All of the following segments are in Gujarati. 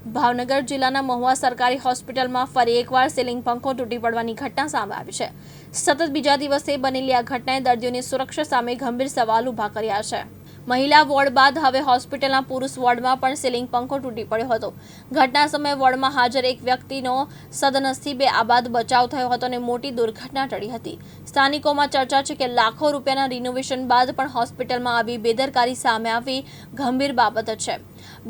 ભાવનગર જિલ્લાના મહુવા સરકારી હોસ્પિટલમાં ફરી એકવાર સીલિંગ પંખો તૂટી પડવાની ઘટના સામે આવી છે। સતત બીજા દિવસે બનેલી આ ઘટનાએ દર્દીઓની સુરક્ષા સામે ગંભીર સવાલ ઊભા કર્યા છે। મહિલા વોર્ડ બાદ હવે હોસ્પિટલના પુરુષ વોર્ડમાં પણ સીલિંગ પંખો તૂટી પડ્યો હતો। ઘટના સમયે વોર્ડમાં હાજર એક વ્યક્તિનો સદનસીબે આબાદ બચાવ થયો હતો અને મોટી દુર્ઘટના ટળી હતી। સ્થાનિકોમાં ચર્ચા છે કે લાખો રૂપિયાના રિનોવેશન બાદ પણ હોસ્પિટલમાં આવી બેદરકારી સામે આવી ગંભીર બાબત છે।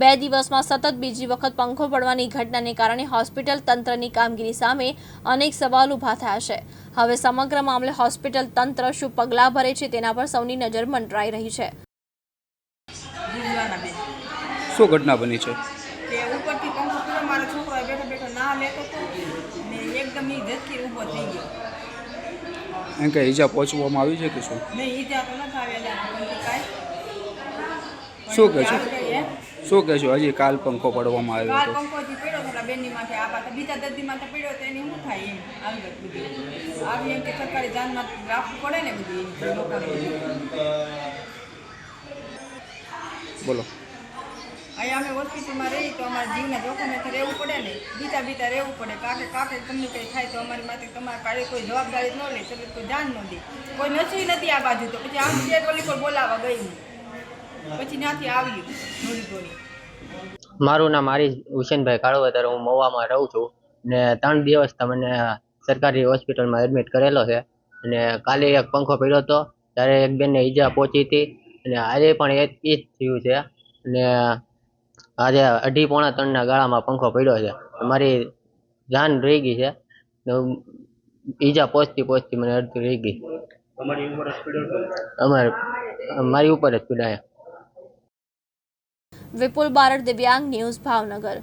2 દિવસમાં સતત બીજી વખત પંખો પડવાની ઘટનાને કારણે હોસ્પિટલ તંત્રની કામગીરી સામે અનેક સવાલ ઊભા થયા છે। હવે સમગ્ર મામલે હોસ્પિટલ તંત્ર શું પગલાં ભરે છે તેના પર સૌની નજર મંડરાઈ રહી છે। શું ઘટના બની છે? કે ઉપરથી પંખો પૂરો મારો છોકરો બેઠો બેઠો ના લેતો હતો ને એકદમ ઈ ઝટકી ઊભો થઈ ગયો। એમ કે ઈજા પહોંચવામાં આવી છે કે શું? નહીં ઈજા તો નથી આવેલા પણ કાંઈ શું કહે છો? શું કહે છો? હજી કાલ પંખો પડવામાં આવ્યો કાલ હતો। પંખો હજી પડ્યો થોડા બેનની માથે આ પાછા બીજા દર્દી માથે પડ્યો તો એની શું થાય એમ હાલત બધી આવી એમ કે સરકારી જાનમાં રાખવું પડે ને બધી લોકોને। બોલો। અહીંયા અમે હોસ્પિટલમાં રહી તો અમારા જીવના જોખમે તો રહેવું પડે ને બીતા રહેવું પડે કાકે કાકે તમને કંઈ થાય તો અમારી માથે તમારે કાંઈ કોઈ જવાબદારી ન લે તમે કોઈ જાન ન દે કોઈ નસી નથી આ બાજુ તો પછી આમ સ્ટેટ ઓલી પર બોલાવવા ગઈ પછી ત્યાંથી આવ્યું દોડી। મારું નામ આરીફ હુસેનભાઈ કાળવદર, હું મહુવામાં રહું છું ને 3 દિવસ મને સરકારી હોસ્પિટલમાં એડમિટ કરેલો છે અને કાલે એક પંખો પડ્યો હતો ત્યારે એક બેનને ઈજા પહોંચી હતી અને આજે પણ એ જ થયું છે અને આજે 2.5-3 ગાળામાં પંખો પડ્યો છે। મારી જાન રહી ગઈ છે, ઈજા પહોંચતી મને અડધી રહી ગઈ। મારી ઉપર જ પીડાયા। વિપુલ બારડ, દિવ્યાંગ ન્યૂઝ, ભાવનગર।